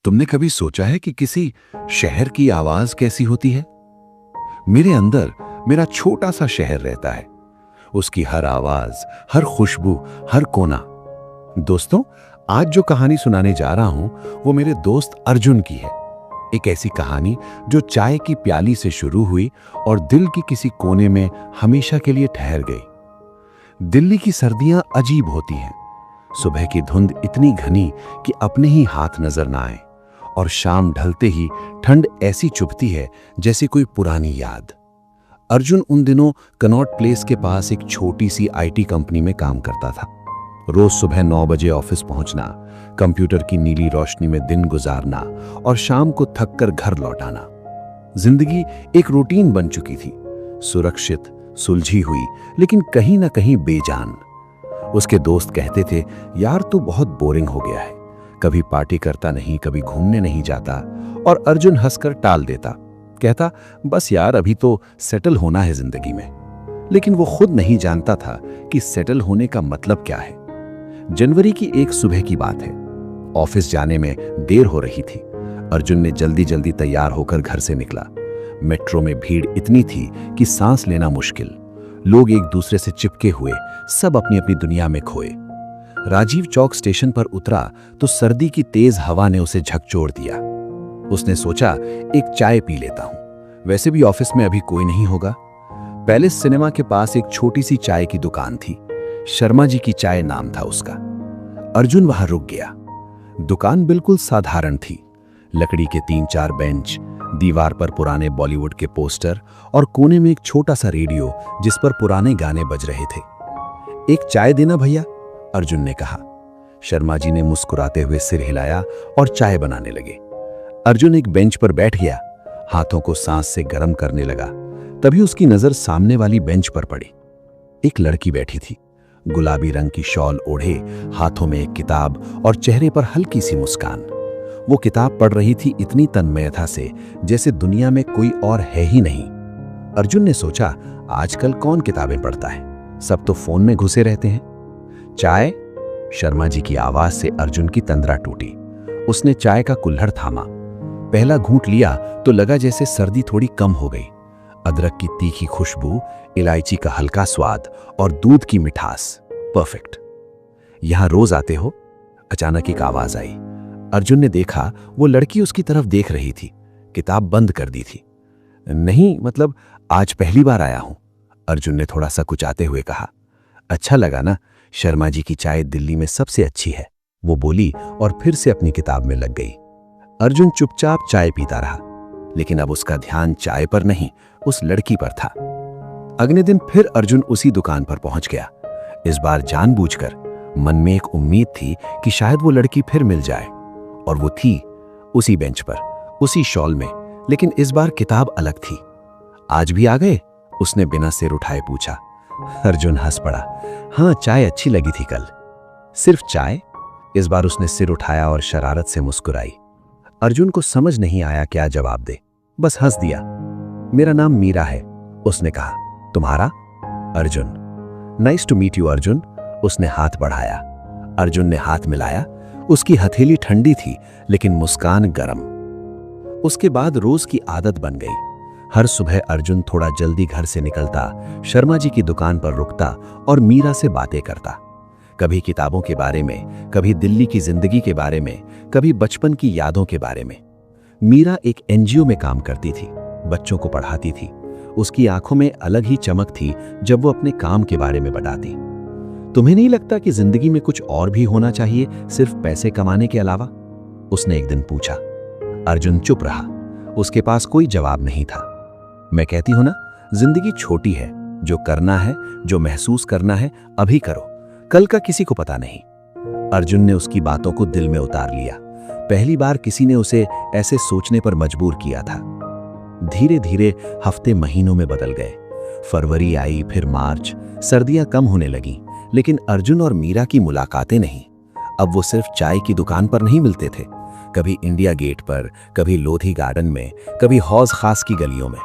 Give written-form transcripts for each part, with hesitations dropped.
तुमने कभी सोचा है कि किसी शहर की आवाज कैसी होती है? मेरे अंदर मेरा छोटा सा शहर रहता है। उसकी हर आवाज, हर खुशबू, हर कोना। दोस्तों, आज जो कहानी सुनाने जा रहा हूं वो मेरे दोस्त अर्जुन की है। एक ऐसी कहानी जो चाय की प्याली से शुरू हुई और दिल की किसी कोने में हमेशा के लिए ठहर गई। दिल्ली की सर्दियां अजीब होती हैं। सुबह की धुंध इतनी घनी कि अपने ही हाथ नजर ना आए, और शाम ढलते ही ठंड ऐसी चुभती है जैसे कोई पुरानी याद। अर्जुन उन दिनों कनॉट प्लेस के पास एक छोटी सी आईटी कंपनी में काम करता था। रोज सुबह 9 बजे ऑफिस पहुंचना, कंप्यूटर की नीली रोशनी में दिन गुजारना और शाम को थक कर घर लौट आना। जिंदगी एक रूटीन बन चुकी थी, सुरक्षित, सुलझी हुई, लेकिन कहीं ना कहीं बेजान। उसके दोस्त कहते थे, यार तू बहुत बोरिंग हो गया है, कभी पार्टी करता नहीं, कभी घूमने नहीं जाता। और अर्जुन हंसकर टाल देता, कहता बस यार अभी तो सेटल होना है जिंदगी में। लेकिन वो खुद नहीं जानता था कि सेटल होने का मतलब क्या है। जनवरी की एक सुबह की बात है। ऑफिस जाने में देर हो रही थी। अर्जुन ने जल्दी जल्दी तैयार होकर घर से निकला। मेट्रो में भीड़ इतनी थी कि सांस लेना मुश्किल। लोग एक दूसरे से चिपके हुए, सब अपनी अपनी दुनिया में खोए। राजीव चौक स्टेशन पर उतरा तो सर्दी की तेज हवा ने उसे झकझोर दिया। उसने सोचा एक चाय पी लेता हूं, वैसे भी ऑफिस में अभी कोई नहीं होगा। पैलेस सिनेमा के पास एक छोटी सी चाय की दुकान थी। शर्मा जी की चाय नाम था उसका। अर्जुन वहां रुक गया। दुकान बिल्कुल साधारण थी। लकड़ी के 3-4 बेंच, दीवार पर पुराने बॉलीवुड के पोस्टर और कोने में एक छोटा सा रेडियो जिस पर पुराने गाने बज रहे थे। एक चाय देना भैया, अर्जुन ने कहा। शर्मा जी ने मुस्कुराते हुए सिर हिलाया और चाय बनाने लगे। अर्जुन एक बेंच पर बैठ गया, हाथों को सांस से गर्म करने लगा। तभी उसकी नजर सामने वाली बेंच पर पड़ी। एक लड़की बैठी थी, गुलाबी रंग की शॉल ओढ़े, हाथों में एक किताब और चेहरे पर हल्की सी मुस्कान। वो किताब पढ़ रही थी इतनी तन्मयता से जैसे दुनिया में कोई और है ही नहीं। अर्जुन ने सोचा, आजकल कौन किताबें पढ़ता है, सब तो फोन में घुसे रहते हैं। चाय? शर्मा जी की आवाज से अर्जुन की तंद्रा टूटी। उसने चाय का कुल्हड़ थामा। पहला घूंट लिया तो लगा जैसे सर्दी थोड़ी कम हो गई। अदरक की तीखी खुशबू, इलायची का हल्का स्वाद और दूध की मिठास, परफेक्ट। यहां रोज आते हो? अचानक एक आवाज आई। अर्जुन ने देखा, वो लड़की उसकी तरफ देख रही थी। किताब बंद कर दी थी। नहीं, मतलब आज पहली बार आया हूं, अर्जुन ने थोड़ा सा कुचाते हुए कहा। अच्छा लगा ना, शर्मा जी की चाय दिल्ली में सबसे अच्छी है, वो बोली और फिर से अपनी किताब में लग गई। अर्जुन चुपचाप चाय पीता रहा, लेकिन अब उसका ध्यान चाय पर नहीं, उस लड़की पर था। अगले दिन फिर अर्जुन उसी दुकान पर पहुंच गया। इस बार जानबूझकर। मन में एक उम्मीद थी कि शायद वो लड़की फिर मिल जाए, और वो थी उसी बेंच पर, उसी शॉल में, लेकिन इस बार किताब अलग थी। आज भी आ गए? उसने बिना सिर उठाए पूछा। अर्जुन हंस पड़ा। हाँ, चाय अच्छी लगी थी कल। सिर्फ चाय? इस बार उसने सिर उठाया और शरारत से मुस्कुराई। अर्जुन को समझ नहीं आया क्या जवाब दे, बस हंस दिया। मेरा नाम मीरा है, उसने कहा। तुम्हारा? Arjun. Nice to meet you Arjun, उसने हाथ बढ़ाया। अर्जुन ने हाथ मिलाया। उसकी हथेली ठंडी थी, लेकिन मुस्कान गर्म। उसके बाद रोज की आदत बन गई। हर सुबह अर्जुन थोड़ा जल्दी घर से निकलता, शर्मा जी की दुकान पर रुकता और मीरा से बातें करता। कभी किताबों के बारे में, कभी दिल्ली की जिंदगी के बारे में, कभी बचपन की यादों के बारे में। मीरा एक एनजीओ में काम करती थी, बच्चों को पढ़ाती थी। उसकी आंखों में अलग ही चमक थी जब वो अपने काम के बारे में बताती। तुम्हें नहीं लगता कि जिंदगी में कुछ और भी होना चाहिए, सिर्फ पैसे कमाने के अलावा? उसने एक दिन पूछा। अर्जुन चुप रहा। उसके पास कोई जवाब नहीं था। मैं कहती हूं ना, जिंदगी छोटी है, जो करना है, जो महसूस करना है, अभी करो, कल का किसी को पता नहीं। अर्जुन ने उसकी बातों को दिल में उतार लिया। पहली बार किसी ने उसे ऐसे सोचने पर मजबूर किया था। धीरे धीरे हफ्ते महीनों में बदल गए। फरवरी आई, फिर मार्च। सर्दियां कम होने लगीं, लेकिन अर्जुन और मीरा की मुलाकातें नहीं। अब वो सिर्फ चाय की दुकान पर नहीं मिलते थे, कभी इंडिया गेट पर, कभी लोधी गार्डन में, कभी हौज खास की गलियों में।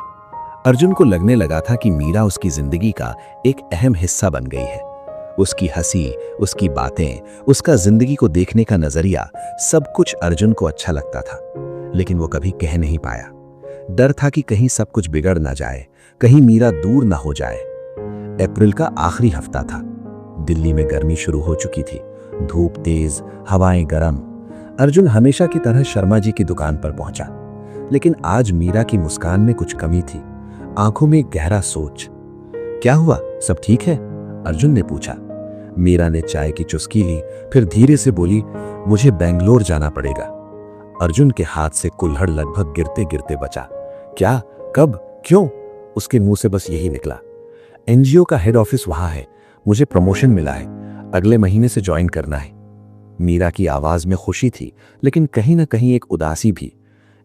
अर्जुन को लगने लगा था कि मीरा उसकी जिंदगी का एक अहम हिस्सा बन गई है। उसकी हंसी, उसकी बातें, उसका जिंदगी को देखने का नजरिया, सब कुछ अर्जुन को अच्छा लगता था, लेकिन वो कभी कह नहीं पाया। डर था कि कहीं सब कुछ बिगड़ ना जाए, कहीं मीरा दूर ना हो जाए। अप्रैल का आखिरी हफ्ता था। दिल्ली में गर्मी शुरू हो चुकी थी, धूप तेज, हवाएं गर्म। अर्जुन हमेशा की तरह शर्मा जी की दुकान पर पहुंचा, लेकिन आज मीरा की मुस्कान में कुछ कमी थी, आंखों में गहरा सोच। क्या हुआ, सब ठीक है? अर्जुन ने पूछा। मीरा ने चाय की चुस्की ली, फिर धीरे से बोली, मुझे बेंगलोर जाना पड़ेगा। अर्जुन के हाथ से कुल्हड़ लगभग गिरते गिरते बचा। क्या, कब, क्यों? उसके मुंह से बस यही निकला, एनजीओ का हेड ऑफिस वहां है, मुझे प्रमोशन मिला है, अगले महीने से ज्वाइन करना है। मीरा की आवाज में खुशी थी, लेकिन कहीं ना कहीं एक उदासी भी।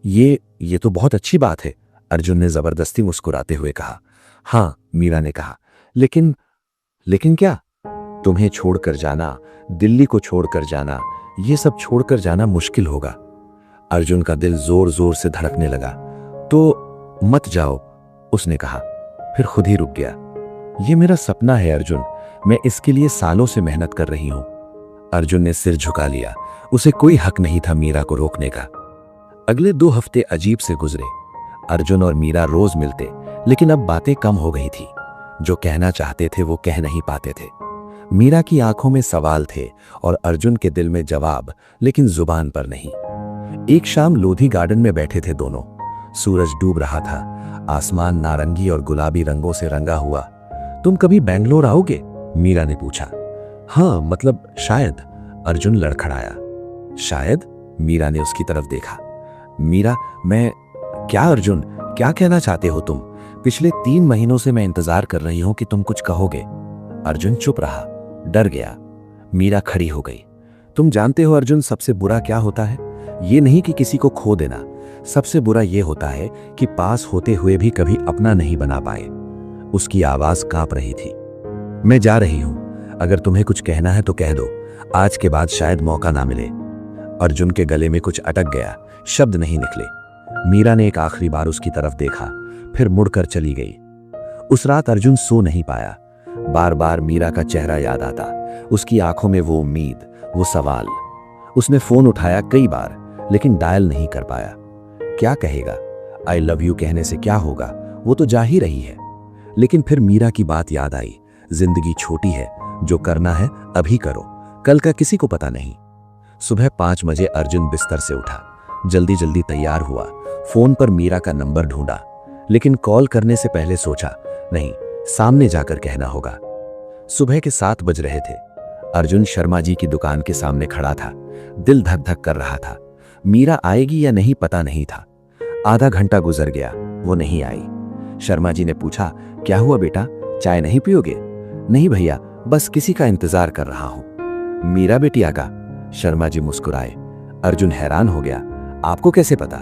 ये तो बहुत अच्छी बात है, अर्जुन ने जबरदस्ती मुस्कुराते हुए कहा। हाँ, मीरा ने कहा, लेकिन क्या? तुम्हें छोड़कर जाना, दिल्ली को छोड़कर जाना, ये सब छोड़कर जाना मुश्किल होगा। अर्जुन का दिल जोर जोर से धड़कने लगा। तो मत जाओ, उसने कहा, फिर खुद ही रुक गया। ये मेरा सपना है अर्जुन, मैं इसके लिए सालों से मेहनत कर रही हूं। अर्जुन ने सिर झुका लिया, उसे कोई हक नहीं था मीरा को रोकने का। अगले 2 हफ्ते अजीब से गुजरे। अर्जुन और मीरा रोज मिलते, लेकिन अब बातें कम हो गई थी। जो कहना चाहते थे वो कह नहीं पाते थे। मीरा की आंखों में सवाल थे और अर्जुन के दिल में जवाब, लेकिन जुबान पर नहीं। एक शाम लोधी गार्डन में बैठे थे दोनों। सूरज डूब रहा था, आसमान नारंगी और गुलाबी रंगों से रंगा हुआ। तुम कभी बेंगलोर आओगे? मीरा ने पूछा। हाँ, मतलब शायद, अर्जुन लड़खड़ाया। शायद? मीरा ने उसकी तरफ देखा। मीरा, मैं क्या? अर्जुन, क्या कहना चाहते हो तुम? पिछले 3 महीनों से मैं इंतजार कर रही हूं कि तुम कुछ कहोगे। अर्जुन चुप रहा, डर गया। मीरा खड़ी हो गई। तुम जानते हो अर्जुन, सबसे बुरा क्या होता है? ये नहीं कि किसी को खो देना, सबसे बुरा ये होता है कि पास होते हुए भी कभी अपना नहीं बना पाए। उसकी आवाज कांप रही थी। मैं जा रही हूं, अगर तुम्हें कुछ कहना है तो कह दो, आज के बाद शायद मौका ना मिले। अर्जुन के गले में कुछ अटक गया, शब्द नहीं निकले। मीरा ने एक आखिरी बार उसकी तरफ देखा, फिर मुड़कर चली गई। उस रात अर्जुन सो नहीं पाया। बार बार मीरा का चेहरा याद आता, उसकी आंखों में वो उम्मीद, वो सवाल। उसने फोन उठाया कई बार, लेकिन डायल नहीं कर पाया। क्या कहेगा? आई लव यू कहने से क्या होगा, वो तो जा ही रही है। लेकिन फिर मीरा की बात याद आई, जिंदगी छोटी है, जो करना है अभी करो, कल का किसी को पता नहीं। सुबह 5 बजे अर्जुन बिस्तर से उठा, जल्दी जल्दी तैयार हुआ, फोन पर मीरा का नंबर ढूंढा, लेकिन कॉल करने से पहले सोचा, नहीं, सामने जाकर कहना होगा। सुबह के 7 बज रहे थे। अर्जुन शर्मा जी की दुकान के सामने खड़ा था, दिल धक धक कर रहा था। मीरा आएगी या नहीं पता नहीं था। आधा घंटा गुजर गया, वो नहीं आई। शर्मा जी ने पूछा, क्या हुआ बेटा, चाय नहीं पियोगे? नहीं भैया, बस किसी का इंतजार कर रहा हूं। मीरा बेटी आगा? शर्मा जी मुस्कुराए। अर्जुन हैरान हो गया, आपको कैसे पता?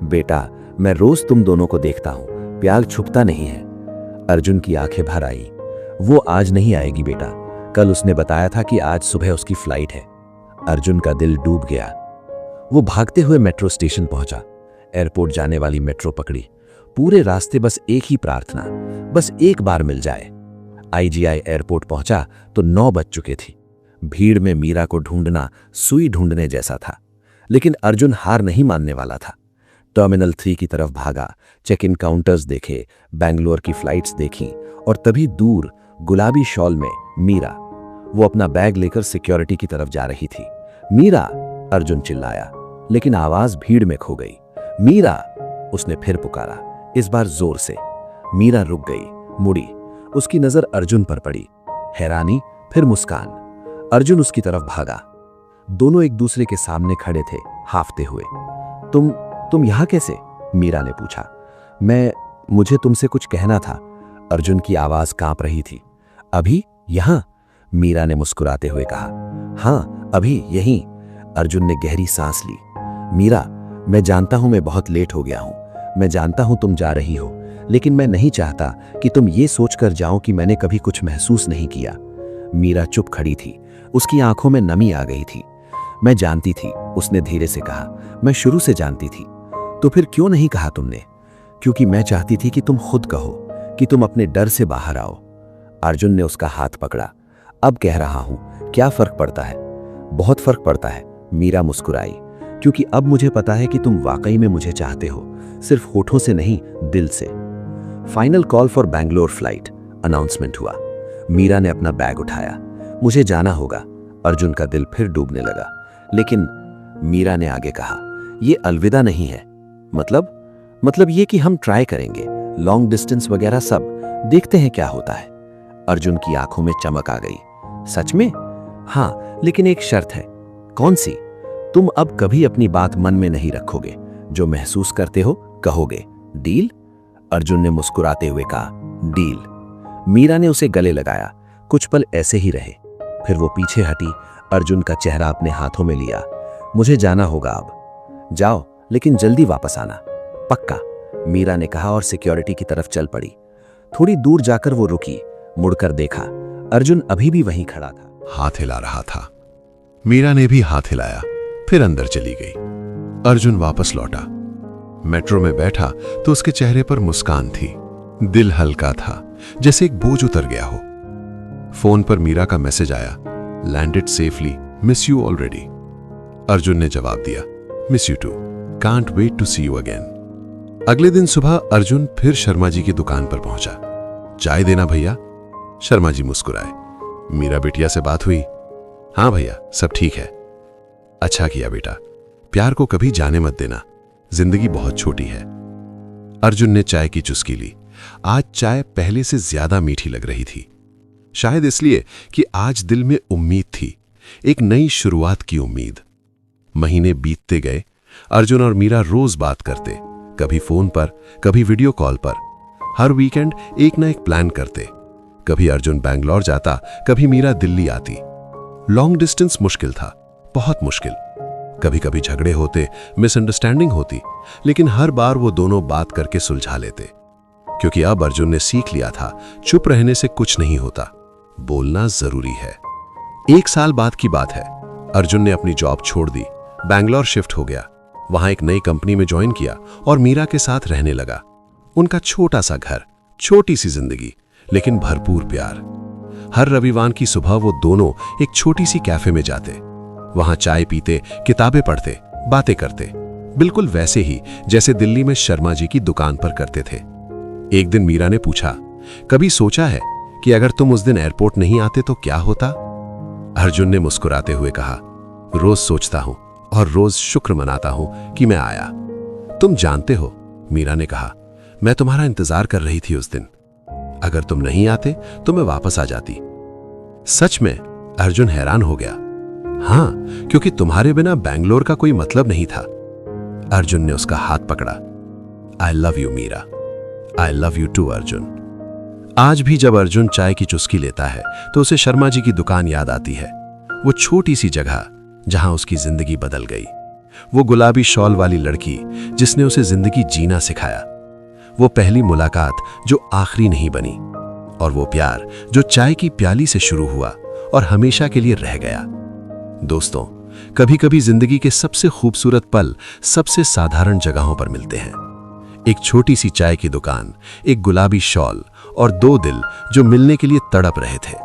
बेटा, मैं रोज तुम दोनों को देखता हूं, प्यार छुपता नहीं है। अर्जुन की आंखें भर आई। वो आज नहीं आएगी बेटा, कल उसने बताया था कि आज सुबह उसकी फ्लाइट है। अर्जुन का दिल डूब गया। वो भागते हुए मेट्रो स्टेशन पहुंचा, एयरपोर्ट जाने वाली मेट्रो पकड़ी। पूरे रास्ते बस एक ही प्रार्थना, बस एक बार मिल जाए। आईजीआई एयरपोर्ट पहुंचा तो 9 बज चुके थी। भीड़ में मीरा को ढूंढना सुई ढूंढने जैसा था, लेकिन अर्जुन हार नहीं मानने वाला था। टर्मिनल 3 की तरफ भागा, चेक इन काउंटर्स देखे, बेंगलोर की फ्लाइट्स देखी, और तभी दूर गुलाबी शॉल में मीरा, वो अपना बैग लेकर सिक्योरिटी की तरफ जा रही थी। मीरा, अर्जुन चिल्लाया, लेकिन आवाज भीड़ में खो गई। मीरा, उसने फिर पुकारा, इस बार जोर से। मीरा रुक गई, मुड़ी, उसकी नजर अर्जुन पर पड़ी। हैरानी, फिर मुस्कान। अर्जुन उसकी तरफ भागा। दोनों एक दूसरे के सामने खड़े थे, हाफते हुए। तुम यहां कैसे? मीरा ने पूछा। मुझे तुमसे कुछ कहना था। अर्जुन की आवाज कांप रही थी। अभी यहां? मीरा ने मुस्कुराते हुए कहा। हां, अभी यहीं। अर्जुन ने गहरी सांस ली। मीरा, मैं जानता हूं मैं बहुत लेट हो गया हूं, मैं जानता हूं तुम जा रही हो, लेकिन मैं नहीं चाहता कि तुम ये सोचकर जाओ कि मैंने कभी कुछ महसूस नहीं किया। मीरा चुप खड़ी थी, उसकी आंखों में नमी आ गई थी। मैं जानती थी, उसने धीरे से कहा, मैं शुरू से जानती थी। तो फिर क्यों नहीं कहा तुमने? क्योंकि मैं चाहती थी कि तुम खुद कहो, कि तुम अपने डर से बाहर आओ। अर्जुन ने उसका हाथ पकड़ा। अब कह रहा हूं, क्या फर्क पड़ता है? बहुत फर्क पड़ता है, मीरा मुस्कुराई, क्योंकि अब मुझे पता है कि तुम वाकई में मुझे चाहते हो, सिर्फ होठों से नहीं, दिल से। Final call for Bangalore flight announcement हुआ। मीरा ने अपना बैग उठाया। मुझे जाना होगा। अर्जुन का दिल फिर डूबने लगा। लेकिन मीरा ने आगे कहा, ये अलविदा नहीं है। मतलब ये कि हम ट्राई करेंगे, लॉन्ग डिस्टेंस वगैरह सब, देखते हैं क्या होता है। अर्जुन की आंखों में चमक आ गई। सच में? हाँ, लेकिन एक शर्त है। कौन सी? तुम अब कभी अपनी बात मन में नहीं रखोगे, जो महसूस करते हो कहोगे। डील? अर्जुन ने मुस्कुराते हुए कहा, डील। मीरा ने उसे गले लगाया। कुछ पल ऐसे ही रहे, फिर वो पीछे हटी, अर्जुन का चेहरा अपने हाथों में लिया। मुझे जाना होगा अब। जाओ, लेकिन जल्दी वापस आना। पक्का, मीरा ने कहा और सिक्योरिटी की तरफ चल पड़ी। थोड़ी दूर जाकर वो रुकी, मुड़कर देखा। अर्जुन अभी भी वहीं खड़ा था, हाथ हिला रहा था। मीरा ने भी हाथ हिलाया, फिर अंदर चली गई। अर्जुन वापस लौटा। मेट्रो में बैठा तो उसके चेहरे पर मुस्कान थी। दिल हल्का था, जैसे एक बोझ उतर गया हो। फोन पर मीरा का मैसेज आया, landed safely, miss you already. Arjun ने जवाब दिया, miss you too, can't wait to see you again. अगले दिन सुबह अर्जुन फिर शर्मा जी की दुकान पर पहुंचा। चाय देना भैया? शर्मा जी मुस्कुराए। मीरा बिटिया से बात हुई? हाँ भैया, सब ठीक है। अच्छा किया बेटा, प्यार को कभी जाने मत देना, जिंदगी बहुत छोटी है। अर्जुन ने चाय की चुस्की ली। आज चाय पहले से ज्यादा मीठी लग रही थी, शायद इसलिए कि आज दिल में उम्मीद थी, एक नई शुरुआत की उम्मीद। महीने बीतते गए। अर्जुन और मीरा रोज बात करते, कभी फोन पर, कभी वीडियो कॉल पर। हर वीकेंड एक ना एक प्लान करते। कभी अर्जुन बैंगलोर जाता, कभी मीरा दिल्ली आती। लॉन्ग डिस्टेंस मुश्किल था, बहुत मुश्किल। कभी कभी झगड़े होते, मिसअंडरस्टैंडिंग होती, लेकिन हर बार वो दोनों बात करके सुलझा लेते। क्योंकि अब अर्जुन ने सीख लिया था, चुप रहने से कुछ नहीं होता, बोलना जरूरी है। 1 साल बाद की बात है। अर्जुन ने अपनी जॉब छोड़ दी, बैंगलोर शिफ्ट हो गया। वहां एक नई कंपनी में ज्वाइन किया और मीरा के साथ रहने लगा। उनका छोटा सा घर, छोटी सी जिंदगी, लेकिन भरपूर प्यार। हर रविवार की सुबह वो दोनों एक छोटी सी कैफे में जाते। वहां चाय पीते, किताबें पढ़ते, बातें करते, बिल्कुल वैसे ही जैसे दिल्ली में शर्मा जी की दुकान पर करते थे। एक दिन मीरा ने पूछा, कभी सोचा है कि अगर तुम उस दिन एयरपोर्ट नहीं आते तो क्या होता? अर्जुन ने मुस्कुराते हुए कहा, रोज सोचता हूं और रोज शुक्र मनाता हूं कि मैं आया। तुम जानते हो, मीरा ने कहा, मैं तुम्हारा इंतजार कर रही थी उस दिन। अगर तुम नहीं आते तो मैं वापस आ जाती। सच में? अर्जुन हैरान हो गया। हाँ, क्योंकि तुम्हारे बिना बैंगलोर का कोई मतलब नहीं था। अर्जुन ने उसका हाथ पकड़ा। I love you Meera. I love you too Arjun. आज भी जब अर्जुन चाय की चुस्की लेता है तो उसे शर्मा जी की दुकान याद आती है। वो छोटी सी जगह जहां उसकी जिंदगी बदल गई। वो गुलाबी शॉल वाली लड़की जिसने उसे जिंदगी जीना सिखाया। वो पहली मुलाकात जो आखिरी नहीं बनी, और वो प्यार जो चाय की प्याली से शुरू हुआ और हमेशा के लिए रह गया। दोस्तों, कभी कभी जिंदगी के सबसे खूबसूरत पल सबसे साधारण जगहों पर मिलते हैं। एक छोटी सी चाय की दुकान, एक गुलाबी शॉल और 2 दिल जो मिलने के लिए तड़प रहे थे।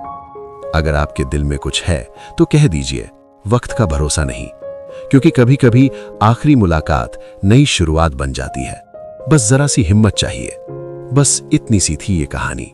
अगर आपके दिल में कुछ है तो कह दीजिए, वक्त का भरोसा नहीं, क्योंकि कभी कभी आखिरी मुलाकात नई शुरुआत बन जाती है। बस जरा सी हिम्मत चाहिए। बस इतनी सी थी ये कहानी।